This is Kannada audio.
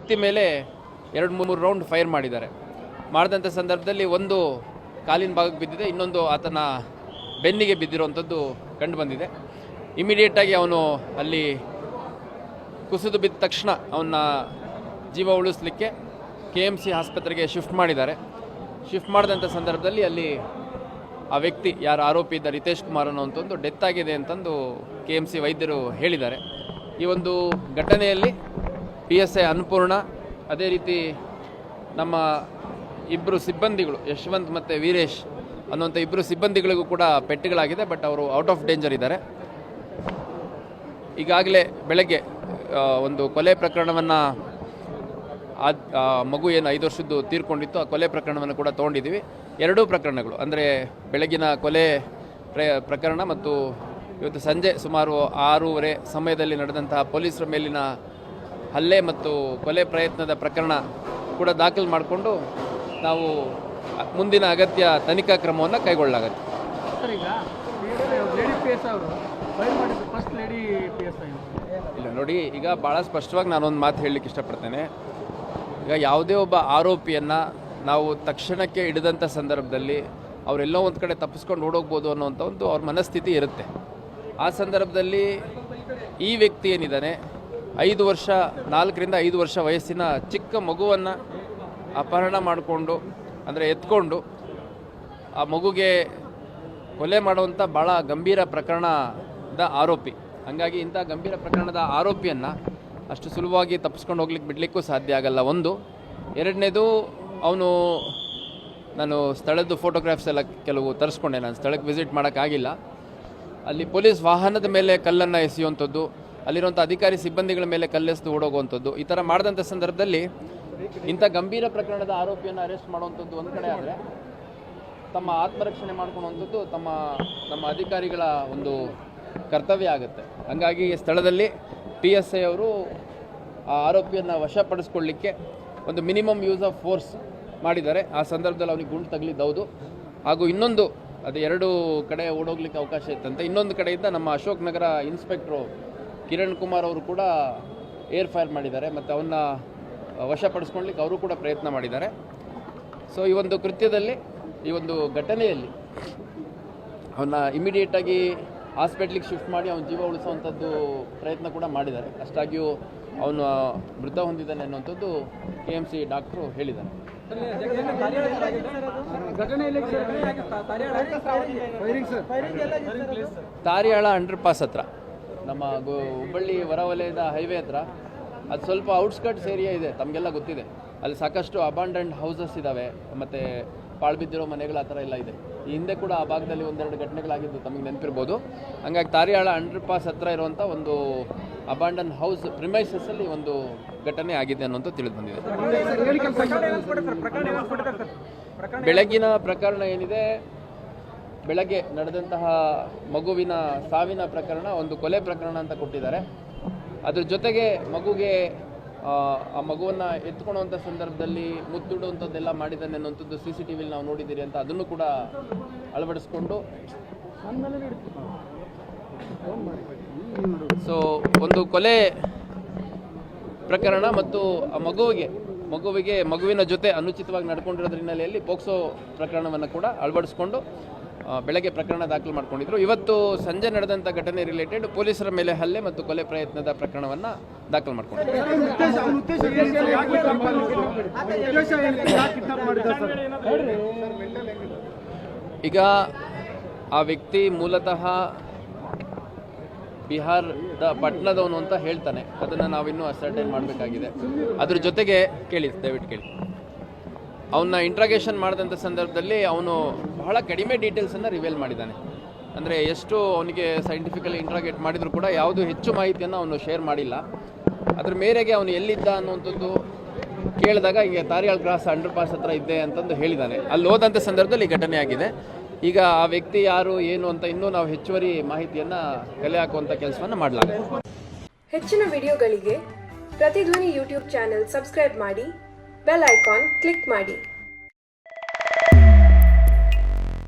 ವ್ಯಕ್ತಿ ಮೇಲೆ 2-3 ರೌಂಡ್ ಫೈರ್ ಮಾಡಿದಂಥ ಸಂದರ್ಭದಲ್ಲಿ ಒಂದು ಕಾಲಿನ ಭಾಗಕ್ಕೆ ಬಿದ್ದಿದೆ, ಇನ್ನೊಂದು ಆತನ ಬೆನ್ನಿಗೆ ಬಿದ್ದಿರುವಂಥದ್ದು ಕಂಡು ಬಂದಿದೆ. ಇಮಿಡಿಯೇಟಾಗಿ ಅವನು ಅಲ್ಲಿ ಕುಸಿದು ಬಿದ್ದ ತಕ್ಷಣ ಅವನ್ನ ಜೀವ ಉಳಿಸಲಿಕ್ಕೆ KMC ಆಸ್ಪತ್ರೆಗೆ ಶಿಫ್ಟ್ ಮಾಡಿದಂಥ ಸಂದರ್ಭದಲ್ಲಿ ಅಲ್ಲಿ ಆ ವ್ಯಕ್ತಿ ಯಾರು ಆರೋಪಿ ಇದ್ದ ರಿತೇಶ್ ಕುಮಾರ್ ಅನ್ನೋಂಥದ್ದು ಡೆತ್ ಆಗಿದೆ ಅಂತಂದು KMC ವೈದ್ಯರು ಹೇಳಿದ್ದಾರೆ. ಈ ಒಂದು ಘಟನೆಯಲ್ಲಿ PSI ಅನ್ನಪೂರ್ಣ, ಅದೇ ರೀತಿ ನಮ್ಮ ಇಬ್ಬರು ಸಿಬ್ಬಂದಿಗಳು ಯಶವಂತ್ ಮತ್ತು ವೀರೇಶ್ ಅನ್ನುವಂಥ ಇಬ್ಬರು ಸಿಬ್ಬಂದಿಗಳಿಗೂ ಕೂಡ ಪೆಟ್ಟುಗಳಾಗಿದೆ. ಬಟ್ ಅವರು ಔಟ್ ಆಫ್ ಡೇಂಜರ್ ಇದ್ದಾರೆ. ಈಗಾಗಲೇ ಬೆಳಗ್ಗೆ ಒಂದು ಕೊಲೆ ಪ್ರಕರಣವನ್ನು ಮಗು ಏನು 5 ವರ್ಷದ್ದು ತೀರ್ಕೊಂಡಿತ್ತು, ಆ ಕೊಲೆ ಪ್ರಕರಣವನ್ನು ಕೂಡ ತೊಗೊಂಡಿದ್ದೀವಿ. ಎರಡೂ ಪ್ರಕರಣಗಳು ಅಂದರೆ ಬೆಳಗಿನ ಕೊಲೆ ಪ್ರಕರಣ ಮತ್ತು ಇವತ್ತು ಸಂಜೆ ಸುಮಾರು 6:30 ಸಮಯದಲ್ಲಿ ನಡೆದಂತಹ ಪೊಲೀಸರ ಮೇಲಿನ ಹಲ್ಲೆ ಮತ್ತು ಕೊಲೆ ಪ್ರಯತ್ನದ ಪ್ರಕರಣ ಕೂಡ ದಾಖಲು ಮಾಡಿಕೊಂಡು ನಾವು ಮುಂದಿನ ಅಗತ್ಯ ತನಿಖಾ ಕ್ರಮವನ್ನು ಕೈಗೊಳ್ಳಲಾಗುತ್ತೆ. ಇಲ್ಲ ನೋಡಿ, ಈಗ ಭಾಳ ಸ್ಪಷ್ಟವಾಗಿ ನಾನೊಂದು ಮಾತು ಹೇಳಲಿಕ್ಕೆ ಇಷ್ಟಪಡ್ತೇನೆ. ಈಗ ಯಾವುದೇ ಒಬ್ಬ ಆರೋಪಿಯನ್ನು ನಾವು ತಕ್ಷಣಕ್ಕೆ ಹಿಡಿದಂಥ ಸಂದರ್ಭದಲ್ಲಿ ಅವರೆಲ್ಲೋ ಒಂದು ಕಡೆ ತಪ್ಪಿಸ್ಕೊಂಡು ಓಡೋಗ್ಬೋದು ಅನ್ನೋಂಥ ಒಂದು ಅವ್ರ ಮನಸ್ಥಿತಿ ಇರುತ್ತೆ. ಆ ಸಂದರ್ಭದಲ್ಲಿ ಈ ವ್ಯಕ್ತಿ ಏನಿದ್ದಾನೆ 4ರಿಂದ 5 ವರ್ಷ ವಯಸ್ಸಿನ ಚಿಕ್ಕ ಮಗುವನ್ನು ಅಪಹರಣ ಮಾಡಿಕೊಂಡು ಅಂದರೆ ಎತ್ಕೊಂಡು ಆ ಮಗುಗೆ ಕೊಲೆ ಮಾಡುವಂಥ ಭಾಳ ಗಂಭೀರ ಪ್ರಕರಣದ ಆರೋಪಿ. ಹಾಗಾಗಿ ಇಂಥ ಗಂಭೀರ ಪ್ರಕರಣದ ಆರೋಪಿಯನ್ನು ಅಷ್ಟು ಸುಲಭವಾಗಿ ತಪ್ಪಿಸ್ಕೊಂಡು ಹೋಗ್ಲಿಕ್ಕೆ ಬಿಡಲಿಕ್ಕೂ ಸಾಧ್ಯ ಆಗಲ್ಲ. ಒಂದು. ಎರಡನೇದು, ಅವನು ನಾನು ಸ್ಥಳದ್ದು ಫೋಟೋಗ್ರಾಫ್ಸ್ ಎಲ್ಲ ಕೆಲವು ತರಿಸ್ಕೊಂಡೆ. ನಾನು ಸ್ಥಳಕ್ಕೆ ವಿಸಿಟ್ ಮಾಡೋಕ್ಕಾಗಿಲ್ಲ. ಅಲ್ಲಿ ಪೊಲೀಸ್ ವಾಹನದ ಮೇಲೆ ಕಲ್ಲನ್ನು ಎಸೆಯುವಂಥದ್ದು, ಅಲ್ಲಿರುವಂಥ ಅಧಿಕಾರಿ ಸಿಬ್ಬಂದಿಗಳ ಮೇಲೆ ಕಲ್ಲೆಸೆದು ಓಡೋಗುವಂಥದ್ದು, ಈ ಥರ ಮಾಡಿದಂಥ ಸಂದರ್ಭದಲ್ಲಿ ಇಂಥ ಗಂಭೀರ ಪ್ರಕರಣದ ಆರೋಪಿಯನ್ನು ಅರೆಸ್ಟ್ ಮಾಡುವಂಥದ್ದು ಒಂದು ಕಡೆ ಆದರೆ, ತಮ್ಮ ಆತ್ಮರಕ್ಷಣೆ ಮಾಡ್ಕೊಳ್ಳುವಂಥದ್ದು ನಮ್ಮ ಅಧಿಕಾರಿಗಳ ಒಂದು ಕರ್ತವ್ಯ ಆಗುತ್ತೆ. ಹಾಗಾಗಿ ಸ್ಥಳದಲ್ಲಿ PSI ಅವರು ಆ ಆರೋಪಿಯನ್ನು ವಶಪಡಿಸ್ಕೊಳ್ಳಿಕ್ಕೆ ಒಂದು ಮಿನಿಮಮ್ ಯೂಸ್ ಆಫ್ ಫೋರ್ಸ್ ಮಾಡಿದ್ದಾರೆ. ಆ ಸಂದರ್ಭದಲ್ಲಿ ಅವನಿಗೆ ಗುಂಡು ತಗಲಿದ್ದೌದು. ಹಾಗೂ ಇನ್ನೊಂದು, ಅದು 2 ಕಡೆ ಓಡೋಗ್ಲಿಕ್ಕೆ ಅವಕಾಶ ಇತ್ತಂತೆ. ಇನ್ನೊಂದು ಕಡೆಯಿಂದ ನಮ್ಮ ಅಶೋಕ್ ನಗರ ಇನ್ಸ್ಪೆಕ್ಟ್ರು ಕಿರಣ್ ಕುಮಾರ್ ಅವರು ಕೂಡ ಏರ್ ಫೈರ್ ಮಾಡಿದ್ದಾರೆ ಮತ್ತು ಅವನ್ನ ವಶಪಡಿಸ್ಕೊಳ್ಳಿಕ್ಕೆ ಅವರು ಕೂಡ ಪ್ರಯತ್ನ ಮಾಡಿದ್ದಾರೆ. ಸೊ ಈ ಒಂದು ಕೃತ್ಯದಲ್ಲಿ, ಈ ಒಂದು ಘಟನೆಯಲ್ಲಿ ಅವನ್ನ ಇಮಿಡಿಯೇಟಾಗಿ ಹಾಸ್ಪಿಟ್ಲಿಗೆ ಶಿಫ್ಟ್ ಮಾಡಿ ಅವನ ಜೀವ ಉಳಿಸುವಂಥದ್ದು ಪ್ರಯತ್ನ ಕೂಡ ಮಾಡಿದ್ದಾರೆ. ಅಷ್ಟಾಗಿಯೂ ಅವನು ಮೃತ ಹೊಂದಿದ್ದಾನೆ ಅನ್ನುವಂಥದ್ದು KMC ಡಾಕ್ಟ್ರು ಹೇಳಿದ್ದಾರೆ. ತಾರಿಯಾಳ ಅಂಡರ್ಪಾಸ್ ಹತ್ರ, ನಮ್ಮ ಹುಬ್ಬಳ್ಳಿ ಹೊರವಲಯದ ಹೈವೇ ಹತ್ರ, ಅದು ಸ್ವಲ್ಪ ಔಟ್ಸ್ಕರ್ಟ್ಸ್ ಏರಿಯಾ ಇದೆ, ತಮಗೆಲ್ಲ ಗೊತ್ತಿದೆ. ಅಲ್ಲಿ ಸಾಕಷ್ಟು ಅಬಾಂಡನ್ಡ್ ಹೌಸಸ್ ಇದ್ದಾವೆ ಮತ್ತು ಪಾಳ್ಬಿದ್ದಿರೋ ಮನೆಗಳು ಆ ಥರ ಎಲ್ಲ ಇದೆ. ಈ ಹಿಂದೆ ಕೂಡ ಆ ಭಾಗದಲ್ಲಿ 1-2 ಘಟನೆಗಳಾಗಿದ್ದು ತಮಗೆ ನೆನಪಿರ್ಬೋದು. ಹಂಗಾಗಿ ತಾರಿಯಾಳ ಅಂಡರ್ಪಾಸ್ ಹತ್ರ ಇರುವಂಥ ಒಂದು ಅಬಾಂಡನ್ ಹೌಸ್ ಪ್ರಿಮೈಸಸ್ಸಲ್ಲಿ ಒಂದು ಘಟನೆ ಆಗಿದೆ ಅನ್ನೋಂಥ ತಿಳಿದು ಬಂದಿದೆ. ಬೆಳಗಿನ ಪ್ರಕರಣ ಏನಿದೆ, ಬೆಳಗ್ಗೆ ನಡೆದಂತಹ ಮಗುವಿನ ಸಾವಿನ ಪ್ರಕರಣ ಒಂದು ಕೊಲೆ ಪ್ರಕರಣ ಅಂತ ಕೊಟ್ಟಿದ್ದಾರೆ. ಅದ್ರ ಜೊತೆಗೆ ಮಗುಗೆ ಆ ಮಗುವನ್ನು ಎತ್ಕೊಳ್ಳುವಂಥ ಸಂದರ್ಭದಲ್ಲಿ ಮುದ್ದುಡುವಂಥದ್ದೆಲ್ಲ ಮಾಡಿದ್ದಾನೆ ಅನ್ನೋಂಥದ್ದು CCTVಲಿ ನಾವು ನೋಡಿದ್ದೀರಿ ಅಂತ ಅದನ್ನು ಕೂಡ ಅಳವಡಿಸ್ಕೊಂಡು, ಸೊ ಒಂದು ಕೊಲೆ ಪ್ರಕರಣ ಮತ್ತು ಆ ಮಗುವಿನ ಜೊತೆ ಅನುಚಿತವಾಗಿ ನಡ್ಕೊಂಡಿರೋದ್ರ ಹಿನ್ನೆಲೆಯಲ್ಲಿ ಪೋಕ್ಸೋ ಪ್ರಕರಣವನ್ನು ಕೂಡ ಅಳವಡಿಸ್ಕೊಂಡು ಬೆಳಗ್ಗೆ ಪ್ರಕರಣ ದಾಖಲು ಮಾಡ್ಕೊಂಡಿದ್ರು. ಇವತ್ತು ಸಂಜೆ ನಡೆದಂಥ ಘಟನೆ ರಿಲೇಟೆಡ್ ಪೊಲೀಸರ ಮೇಲೆ ಹಲ್ಲೆ ಮತ್ತು ಕೊಲೆ ಪ್ರಯತ್ನದ ಪ್ರಕರಣವನ್ನು ದಾಖಲು ಮಾಡ್ಕೊಂಡಿದ್ರು. ಈಗ ಆ ವ್ಯಕ್ತಿ ಮೂಲತಃ ಬಿಹಾರದ ಪಟ್ಟಣದವನು ಅಂತ ಹೇಳ್ತಾನೆ. ಅದನ್ನು ನಾವಿನ್ನೂ ಅಸರ್ಟೈನ್ ಮಾಡಬೇಕಾಗಿದೆ. ಅದ್ರ ಜೊತೆಗೆ ದಯವಿಟ್ಟು ಕೇಳಿ, ಅವನ್ನ ಇಂಟ್ರಾಗೇಷನ್ ಮಾಡಿದಂಥ ಸಂದರ್ಭದಲ್ಲಿ ಅವನು ಬಹಳ ಕಡಿಮೆ ಡೀಟೇಲ್ಸನ್ನು ರಿವೀಲ್ ಮಾಡಿದ್ದಾನೆ. ಅಂದರೆ ಎಷ್ಟು ಅವನಿಗೆ ಸೈಂಟಿಫಿಕಲಿ ಇಂಟ್ರಾಗೇಟ್ ಮಾಡಿದರೂ ಕೂಡ ಯಾವುದು ಹೆಚ್ಚು ಮಾಹಿತಿಯನ್ನು ಅವನು ಶೇರ್ ಮಾಡಿಲ್ಲ. ಅದ್ರ ಮೇರೆಗೆ ಅವನು ಎಲ್ಲಿದ್ದ ಅನ್ನುವಂಥದ್ದು ಕೇಳಿದಾಗ ಈಗ ತಾರಿಯಾಳ್ ಕ್ರಾಸ್ ಅಂಡರ್ಪಾಸ್ ಹತ್ರ ಇದ್ದೆ ಅಂತಂದು ಹೇಳಿದ್ದಾನೆ. ಅಲ್ಲಿ ಹೋದಂಥ ಸಂದರ್ಭದಲ್ಲಿ ಈ ಘಟನೆ ಆಗಿದೆ. ಈಗ ಆ ವ್ಯಕ್ತಿ ಯಾರು ಏನು ಅಂತ ಇನ್ನೂ ನಾವು ಹೆಚ್ಚುವರಿ ಮಾಹಿತಿಯನ್ನು ಕಲೆ ಹಾಕುವಂಥ ಕೆಲಸವನ್ನು ಮಾಡಲಾಗುತ್ತೆ. ಹೆಚ್ಚಿನ ವಿಡಿಯೋಗಳಿಗೆ ಪ್ರತಿಧ್ವನಿ ಯೂಟ್ಯೂಬ್ ಚಾನೆಲ್ ಸಬ್ಸ್ಕ್ರೈಬ್ ಮಾಡಿ, ಬೆಲ್ ಐಕಾನ್ ಕ್ಲಿಕ್ ಮಾಡಿ.